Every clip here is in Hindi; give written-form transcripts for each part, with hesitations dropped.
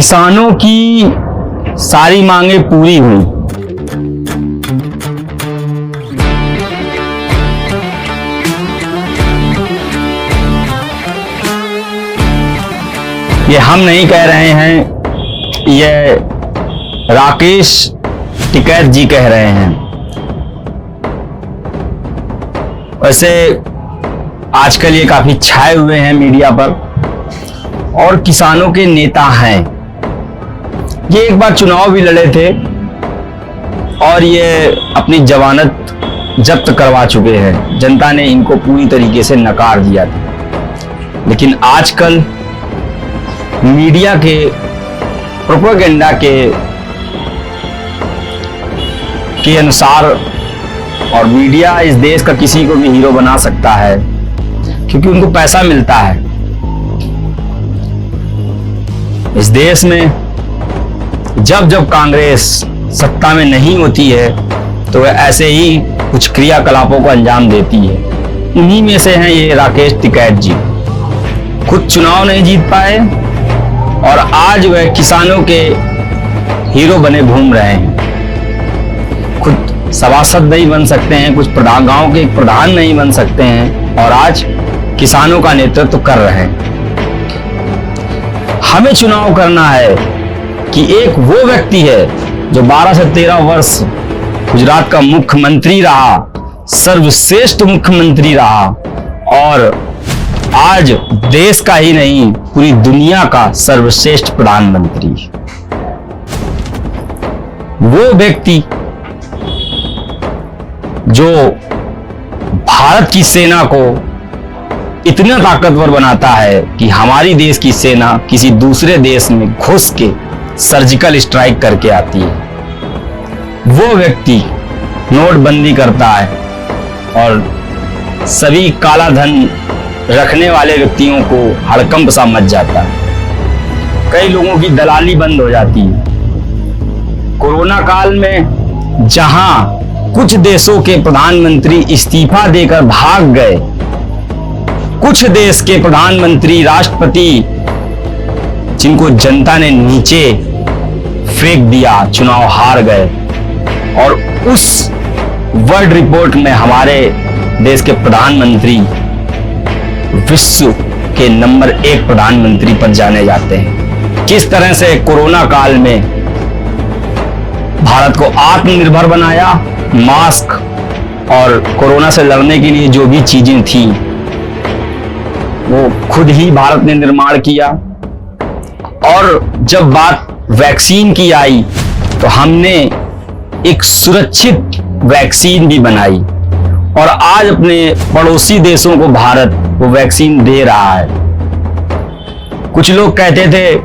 किसानों की सारी मांगे पूरी हुई। ये हम नहीं कह रहे हैं, ये राकेश टिकैत जी कह रहे हैं। वैसे आजकल ये काफी छाए हुए हैं मीडिया पर और किसानों के नेता हैं। ये एक बार चुनाव भी लड़े थे और ये अपनी जमानत जब्त करवा चुके हैं। जनता ने इनको पूरी तरीके से नकार दिया था। लेकिन आजकल मीडिया के प्रोपेगेंडा के अनुसार, और मीडिया इस देश का किसी को भी हीरो बना सकता है क्योंकि उनको पैसा मिलता है। इस देश में जब जब कांग्रेस सत्ता में नहीं होती है तो वह ऐसे ही कुछ क्रियाकलापों को अंजाम देती है। उन्हीं में से हैं ये राकेश टिकैत जी। खुद चुनाव नहीं जीत पाए और आज वह किसानों के हीरो बने घूम रहे हैं। खुद सभासद नहीं बन सकते हैं, कुछ प्रधान, गांव के एक प्रधान नहीं बन सकते हैं और आज किसानों का नेतृत्व कर रहे हैं। हमें चुनाव करना है कि एक वो व्यक्ति है जो 12 से 13 वर्ष गुजरात का मुख्यमंत्री रहा, सर्वश्रेष्ठ मुख्यमंत्री रहा और आज देश का ही नहीं पूरी दुनिया का सर्वश्रेष्ठ प्रधानमंत्री। वो व्यक्ति जो भारत की सेना को इतना ताकतवर बनाता है कि हमारी देश की सेना किसी दूसरे देश में घुस के सर्जिकल स्ट्राइक करके आती है। वो व्यक्ति नोटबंदी करता है और सभी काला धन रखने वाले व्यक्तियों को हड़कंप सा मच जाता है। कई लोगों की दलाली बंद हो जाती है। कोरोना काल में जहां कुछ देशों के प्रधानमंत्री इस्तीफा देकर भाग गए, कुछ देश के प्रधानमंत्री, राष्ट्रपति जिनको जनता ने नीचे फेंक दिया, चुनाव हार गए, और उस वर्ल्ड रिपोर्ट में हमारे देश के प्रधानमंत्री विश्व के नंबर 1 प्रधानमंत्री पर जाने जाते हैं। किस तरह से कोरोना काल में भारत को आत्मनिर्भर बनाया, मास्क और कोरोना से लड़ने के लिए जो भी चीजें थी वो खुद ही भारत ने निर्माण किया। और जब बात वैक्सीन की आई तो हमने एक सुरक्षित वैक्सीन भी बनाई और आज अपने पड़ोसी देशों को भारत वो वैक्सीन दे रहा है। कुछ लोग कहते थे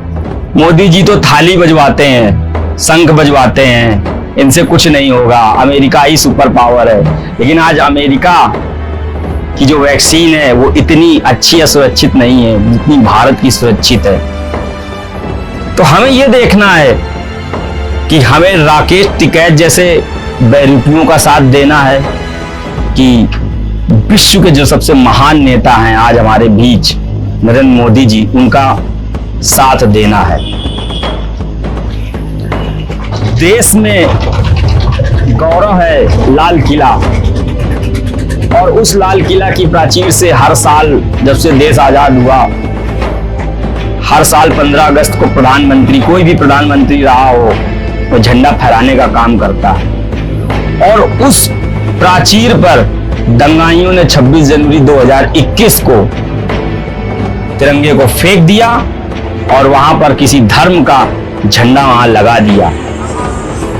मोदी जी तो थाली बजवाते हैं, शंख बजवाते हैं, इनसे कुछ नहीं होगा, अमेरिका ही सुपर पावर है। लेकिन आज अमेरिका की जो वैक्सीन है वो इतनी अच्छी या सुरक्षित नहीं है जितनी भारत की सुरक्षित है। तो हमें ये देखना है कि हमें राकेश टिकैत जैसे बेरूपियों का साथ देना है कि विश्व के जो सबसे महान नेता हैं आज हमारे बीच, नरेंद्र मोदी जी, उनका साथ देना है। देश में गौरव है लाल किला और उस लाल किला की प्राचीर से हर साल जब से देश आजाद हुआ, हर साल 15 अगस्त को प्रधानमंत्री, कोई भी प्रधानमंत्री रहा हो, वो झंडा फहराने का काम करता है। और उस प्राचीर पर दंगाइयों ने 26 जनवरी 2021 को तिरंगे को फेंक दिया और वहां पर किसी धर्म का झंडा वहां लगा दिया।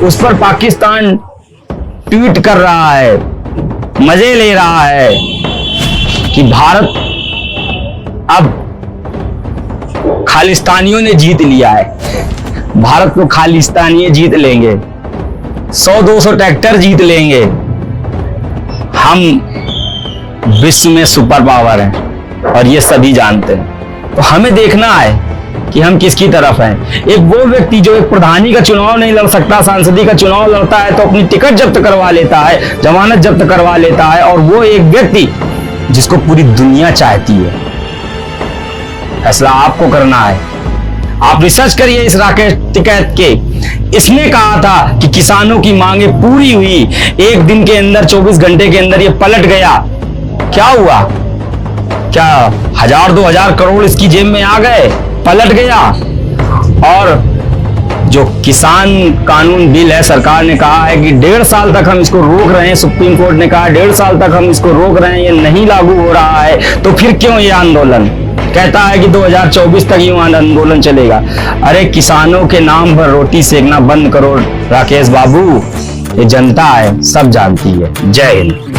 उस पर पाकिस्तान ट्वीट कर रहा है, मजे ले रहा है कि भारत अब खालिस्तानियों ने जीत लिया है, भारत को खालिस्तानी जीत लेंगे, 100-200 ट्रैक्टर जीत लेंगे, हम विश्व में सुपर पावर हैं और ये सभी जानते हैं। तो हमें देखना है कि हम किसकी तरफ हैं। एक वो व्यक्ति जो एक प्रधानी का चुनाव नहीं लड़ सकता, सांसदी का चुनाव लड़ता है तो अपनी टिकट जब्त करवा लेता है, जमानत जब्त करवा लेता है, और वो एक व्यक्ति जिसको पूरी दुनिया चाहती है। फैसला आपको करना है। आप रिसर्च करिए इस राकेश टिकैत के। इसने कहा था कि किसानों की मांगे पूरी हुई, एक दिन के अंदर 24 घंटे के अंदर ये पलट गया। क्या हुआ? क्या 1000-2000 करोड़ इसकी जेब में आ गए? पलट गया। और जो किसान कानून बिल है, सरकार ने कहा है कि 1.5 साल तक हम इसको रोक रहे हैं, सुप्रीम कोर्ट ने कहा 1.5 साल तक हम इसको रोक रहे हैं, ये नहीं लागू हो रहा है, तो फिर क्यों ये आंदोलन? कहता है कि 2024 तक यूं आंदोलन चलेगा। अरे किसानों के नाम पर रोटी सेकना बंद करो राकेश बाबू, ये जनता है, सब जानती है। जय हिंद।